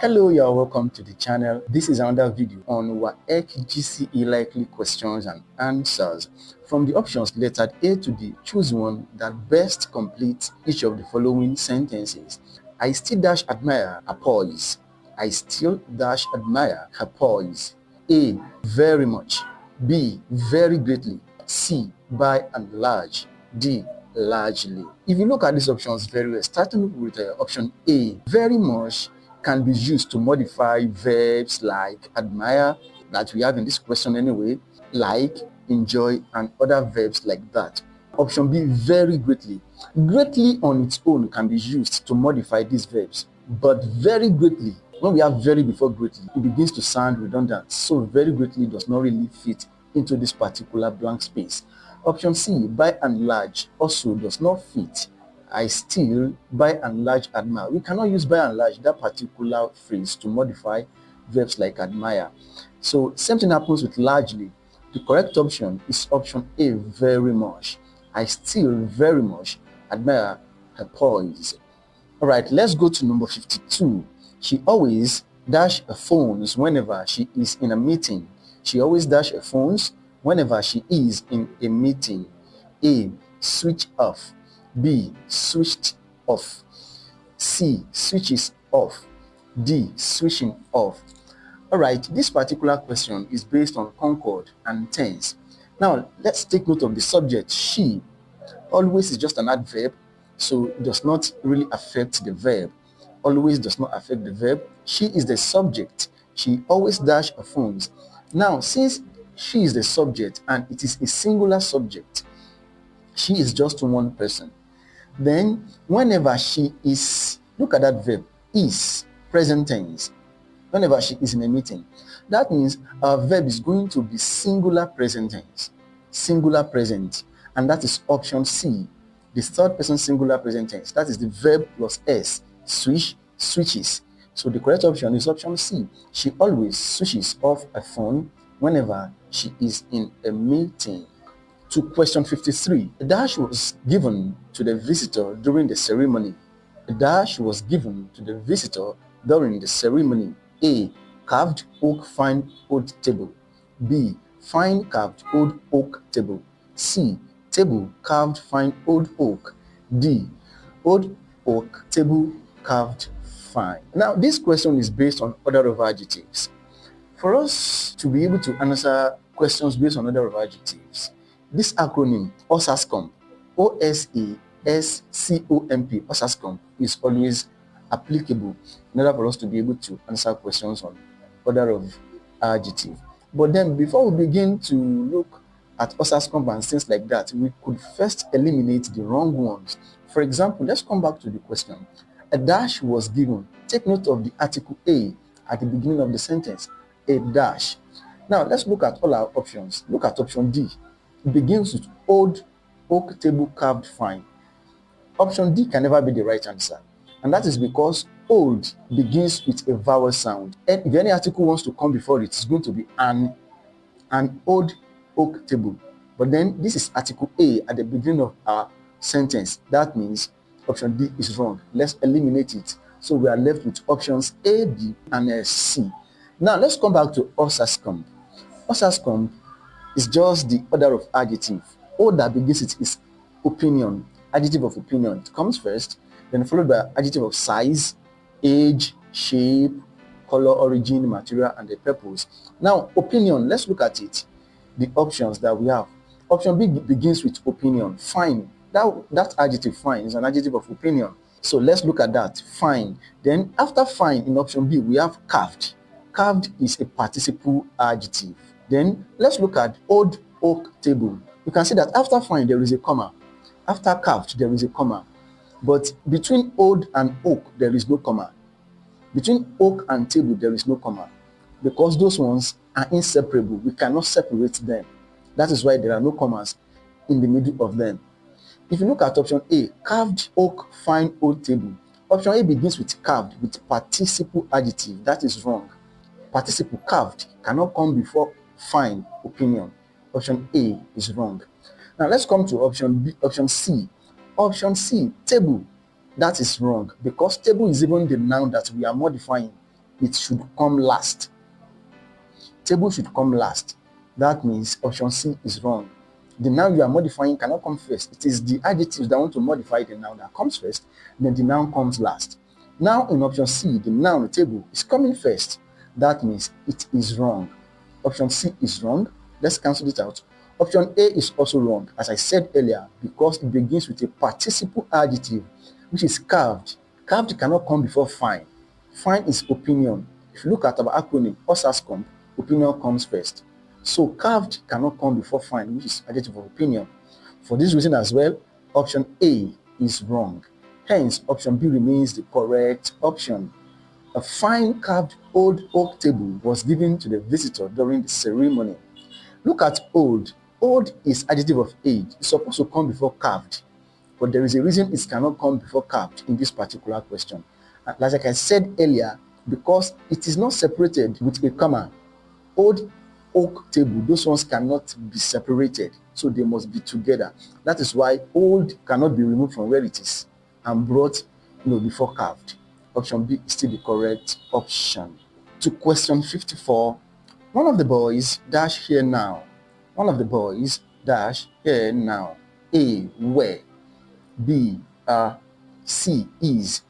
Hello, you are welcome to the channel. This is another video on WAEC GCE likely questions and answers. From the options lettered A to D, choose one that best completes each of the following sentences. I still dash admire her poise. I still dash admire her poise. A. Very much. B. Very greatly. C. By and large. D. Largely. If you look at these options very well, starting with option A, very much can be used to modify verbs like admire, that we have in this question anyway, like, enjoy, and other verbs like that. Option B, very greatly. Greatly on its own can be used to modify these verbs, but very greatly, when we have very before greatly, it begins to sound redundant. So very greatly does not really fit into this particular blank space. Option C, by and large, also does not fit. I still, by and large, admire. We cannot use by and large, that particular phrase, to modify verbs like admire. So same thing happens with largely. The correct option is option A, very much. I still very much admire her poise. All right, let's go to number 52. She always dash her phones whenever she is in a meeting. She always dash her phones whenever she is in a meeting. A, switch off. B, switched off. C, switches off. D, switching off. All right, this particular question is based on concord and tense. Now, let's take note of the subject. She always is just an adverb, so it does not really affect the verb. Always does not affect the verb. She is the subject. She always dash her phones. Now, since she is the subject and it is a singular subject, she is just one person. Then, whenever she is, look at that verb, is, present tense. Whenever she is in a meeting, that means our verb is going to be singular present tense, singular present, and that is option C, the third person singular present tense. That is the verb plus S, switch, switches. So the correct option is option C. She always switches off a phone whenever she is in a meeting. To question 53, a dash was given to the visitor during the ceremony. A dash was given to the visitor during the ceremony. A, carved oak fine old table. B, fine carved old oak table. C, table carved fine old oak. D, old oak table carved fine. Now, this question is based on order of adjectives. For us to be able to answer questions based on order of adjectives, this acronym, WASSCE, OSASCOMP, WASSCE, is always applicable in order for us to be able to answer questions on order of adjective. But then, before we begin to look at WASSCE and things like that, we could first eliminate the wrong ones. For example, let's come back to the question. A dash was given. Take note of the article A at the beginning of the sentence. A dash. Now, let's look at all our options. Look at option D. It begins with old oak table carved fine. Option D can never be the right answer, and that is because old begins with a vowel sound. And if any article wants to come before it, it's going to be an old oak table. But then this is article A at the beginning of our sentence. That means option D is wrong. Let's eliminate it. So we are left with options A, B, and C. Now let's come back to WASSCE. WASSCE is just the order of adjective. O that begins it is opinion, adjective of opinion. It comes first, then followed by adjective of size, age, shape, color, origin, material, and the purpose. Now, opinion, let's look at it. The options that we have. Option B begins with opinion, fine. That adjective, fine, is an adjective of opinion. So let's look at that, fine. Then after fine in option B, we have carved. Carved is a participle adjective. Then let's look at old oak table. You can see that after fine there is a comma. After carved there is a comma. But between old and oak there is no comma. Between oak and table there is no comma. Because those ones are inseparable. We cannot separate them. That is why there are no commas in the middle of them. If you look at option A, carved oak fine old table. Option A begins with carved with participle adjective. That is wrong. Participle carved cannot come before fine opinion. Option A is wrong. Now let's come to option B, option C. Option C, table. That is wrong because table is even the noun that we are modifying. it should come last. Table should come last. That means option C is wrong. The noun you are modifying cannot come first. It is the adjectives that want to modify the noun that comes first, then the noun comes last. Now in option C, the noun table is coming first. That means it is wrong. Option C is wrong. Let's cancel it out. Option A is also wrong, as I said earlier, because it begins with a participle adjective, which is carved. Carved cannot come before fine. Fine is opinion. If you look at our acronym, WASSCE, opinion comes first. So carved cannot come before fine, which is adjective of opinion. For this reason as well, option A is wrong. Hence, option B remains the correct option. A fine carved old oak table was given to the visitor during the ceremony. Look at old. Old is adjective of age. It's supposed to come before carved, but there is a reason it cannot come before carved in this particular question. And like I said earlier, because it is not separated with a comma. Old oak table, those ones cannot be separated, so they must be together. That is why old cannot be removed from where it is and brought before carved. Option B is still the correct option. To question 54, one of the boys dash here now. One of the boys dash here now. A, where. B, C, is.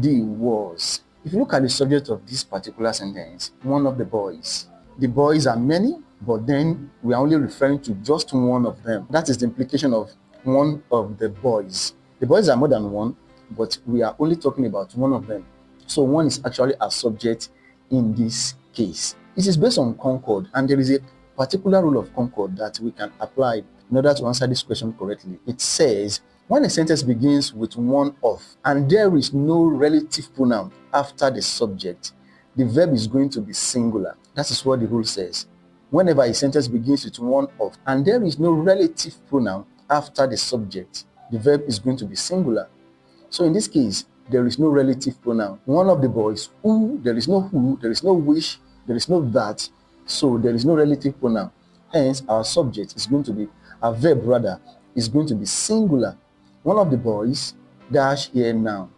D, was. If you look at the subject of this particular sentence, one of the boys. The boys are many, but then we are only referring to just one of them. That is the implication of one of the boys. The boys are more than one, but we are only talking about one of them. So one is actually a subject in this case. It is based on concord, and there is a particular rule of concord that we can apply in order to answer this question correctly. It says, when a sentence begins with one of, and there is no relative pronoun after the subject, the verb is going to be singular. That is what the rule says. Whenever a sentence begins with one of, and there is no relative pronoun after the subject, the verb is going to be singular. So in this case, there is no relative pronoun. One of the boys, who, there is no which, there is no that, so there is no relative pronoun. Hence, our subject is going to be, our verb rather, is going to be singular. One of the boys dash here now.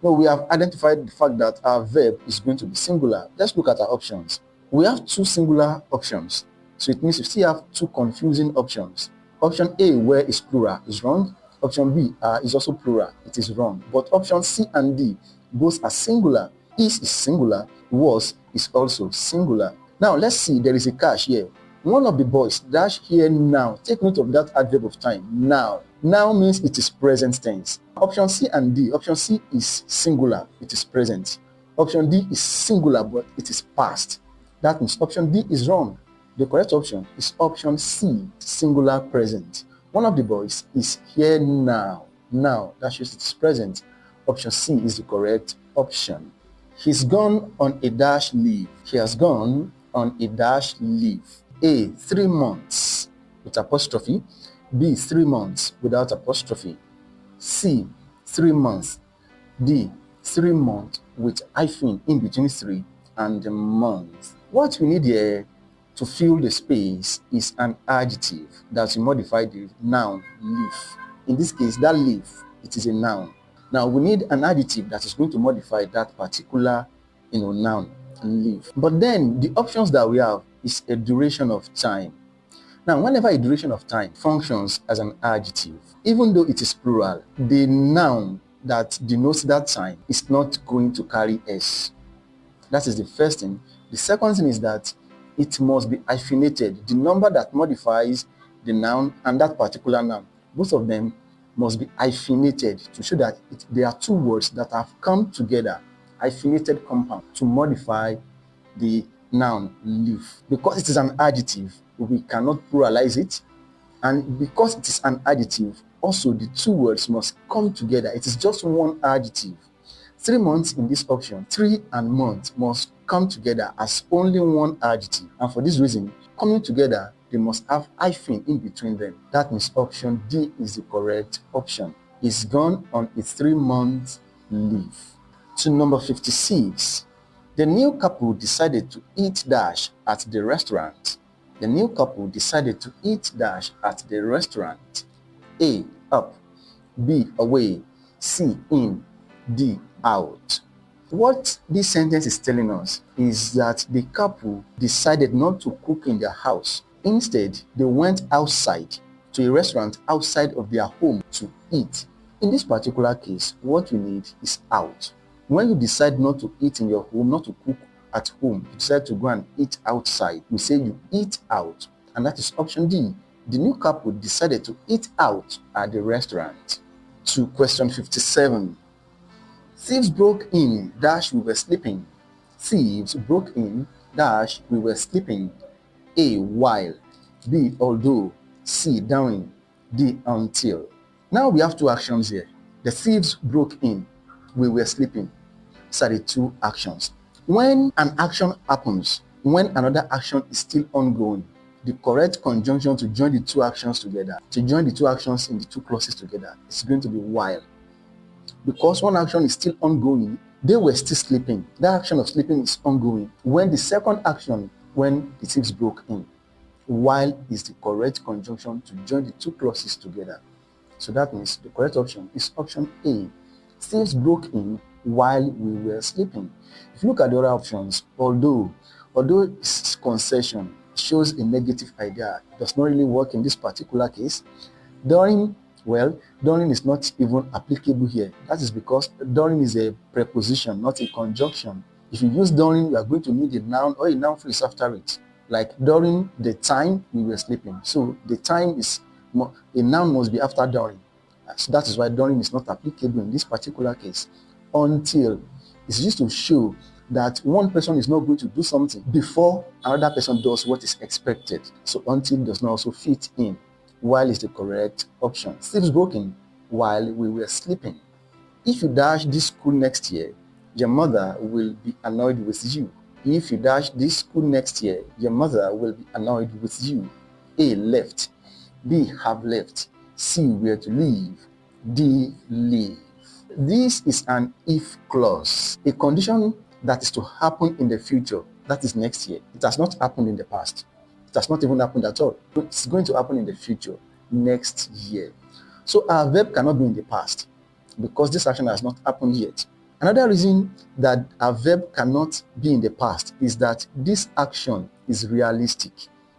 Now we have identified the fact that our verb is going to be singular. Let's look at our options. We have two singular options, so it means we still have two confusing options. Option A, where is plural, is wrong. Option B is also plural, it is wrong. But option C and D both are singular. Is singular, was is also singular. Now let's see, there is a catch here. One of the boys dash here now. Take note of that adverb of time, now. Now means it is present tense. Option C and D. Option C is singular, it is present. Option D is singular, but it is past. That means option D is wrong. The correct option is option C, singular present. One of the boys is here now. Now, that shows it is present. Option C is the correct option. He's gone on a dash leave. He has gone on a dash leave. A, 3 months with apostrophe. B, 3 months without apostrophe. C, 3 months. D, 3 months with hyphen in between 3 and the month. What we need here to fill the space is an adjective that will modify the noun leaf. In this case, that leaf, it is a noun. Now we need an adjective that is going to modify that particular noun leaf. But then the options that we have is a duration of time. Now whenever a duration of time functions as an adjective, even though it is plural, the noun that denotes that time is not going to carry S. That is the first thing. The second thing is that it must be hyphenated. The number that modifies the noun and that particular noun, both of them must be hyphenated to show that there are two words that have come together, hyphenated compound, to modify the noun leaf. Because it is an adjective, we cannot pluralize it, and because it is an adjective, also the two words must come together. It is just one adjective. 3 months in this option, 3 and month must come together as only one adjective, and for this reason, coming together, they must have hyphen in between them. That means option D is the correct option. Is gone on a 3-month leave. To number 56, the new couple decided to eat dash at the restaurant. The new couple decided to eat dash at the restaurant. A, up. B, away. C, in. D, out. What this sentence is telling us is that the couple decided not to cook in their house. Instead, they went outside to a restaurant outside of their home to eat. In this particular case, what you need is out. When you decide not to eat in your home, not to cook at home, you decide to go and eat outside, we say you eat out, and that is option D. The new couple decided to eat out at the restaurant. To question 57. Thieves broke in, dash we were sleeping. Thieves broke in, dash we were sleeping. A. While. B. Although. C. During. D. Until. Now we have two actions here. The thieves broke in, we were sleeping. These are the two actions. When an action happens, when another action is still ongoing, the correct conjunction to join the two actions together, to join the two actions in the two clauses together, is going to be while. Because one action is still ongoing, they were still sleeping. That action of sleeping is ongoing. When the second action, when the thieves broke in, while is the correct conjunction to join the two clauses together. So that means the correct option is option A. Thieves broke in while we were sleeping. If you look at the other options, although it's concession, shows a negative idea, it does not really work in this particular case. During is not even applicable here. That is because during is a preposition, not a conjunction. If you use during, you are going to need a noun or a noun phrase after it. Like during the time we were sleeping. So the time is a noun must be after during. So that is why during is not applicable in this particular case. Until is used to show that one person is not going to do something before another person does what is expected. So until does not also fit in. While is the correct option. Thieves broke in while we were sleeping. If you dash this school next year, your mother will be annoyed with you. If you dash this school next year, your mother will be annoyed with you. A. Left. B. Have left. C. Were to leave. D. Leave. This is an if clause, a condition that is to happen in the future. That is next year. It has not happened in the past. It has not even happened at all. It's going to happen in the future, next year. So our verb cannot be in the past because this action has not happened yet. Another reason that a verb cannot be in the past is that this action is realistic.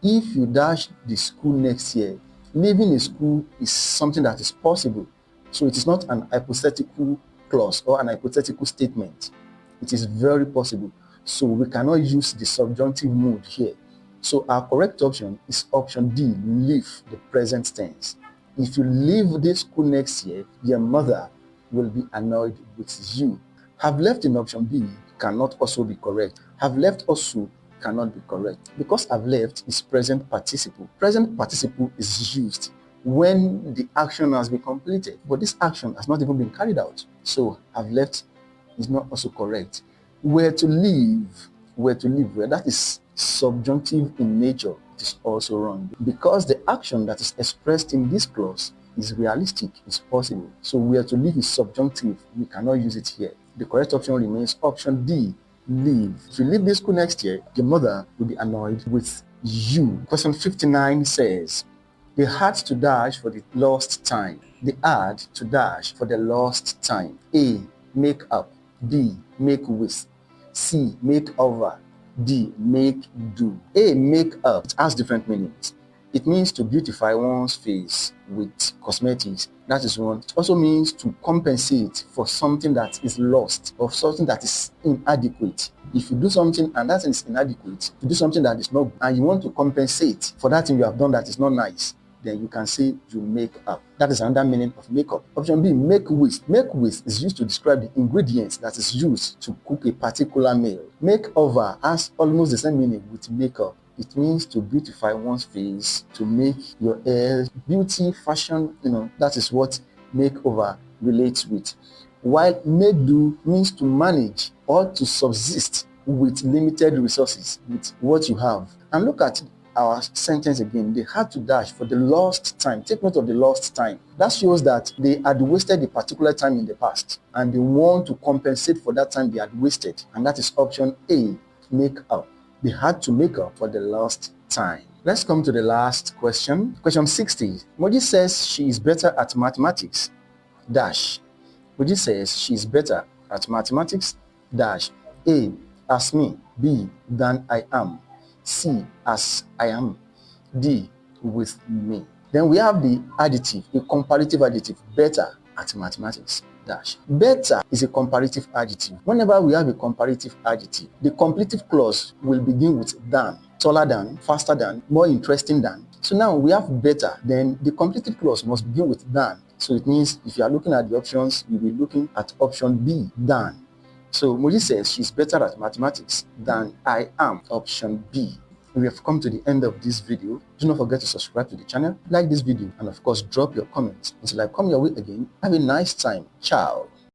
If you dash the school next year, leaving a school is something that is possible. So it is not an hypothetical clause or an hypothetical statement. It is very possible. So we cannot use the subjunctive mood here. So our correct option is option D, leave, the present tense. If you leave this school next year, your mother will be annoyed with you. Have left in option B cannot also be correct. Have left also cannot be correct because have left is present participle. Present participle is used when the action has been completed, but this action has not even been carried out. So have left is not also correct. Were to leave, where that is subjunctive in nature, it is also wrong because the action that is expressed in this clause is realistic, is possible. So where to leave is subjunctive. We cannot use it here. The correct option remains option D, leave. If you leave this school next year, your mother will be annoyed with you. Question 59 says, they had to dash for the lost time. They had to dash for the lost time. A. Make up. B. Make with. C. Make over. D. Make do. A. Make up. It has different meanings. It means to beautify one's face with cosmetics. That is one. It also means to compensate for something that is lost or something that is inadequate. If you do something and that is inadequate, you do something that is not good, and you want to compensate for that thing you have done that is not nice, then you can say you make up. That is another meaning of makeup. Option B, make with. Make with is used to describe the ingredients that is used to cook a particular meal. Make over has almost the same meaning with makeup. It means to beautify one's face, to make your hair, beauty, fashion, that is what makeover relates with. While make do means to manage or to subsist with limited resources, with what you have. And look at our sentence again. They had to dash for the lost time. Take note of the lost time. That shows that they had wasted a particular time in the past and they want to compensate for that time they had wasted. And that is option A, make up. They had to make up for the lost time. Let's come to the last question. Question 60. Moji says she is better at mathematics. Dash. Moji says she is better at mathematics. dash. A, as me. B, than I am. C, as I am. D, with me. Then we have the adjective, a comparative adjective, better at mathematics, dash. Better is a comparative adjective. Whenever we have a comparative adjective, the completive clause will begin with than, taller than, faster than, more interesting than. So now we have better, then the completive clause must begin with than. So it means if you are looking at the options, you'll be looking at option B, than. So Moji says she's better at mathematics than I am, option B. We have come to the end of this video. Do not forget to subscribe to the channel, like this video, and of course drop your comments. Until I come your way again, have a nice time. Ciao.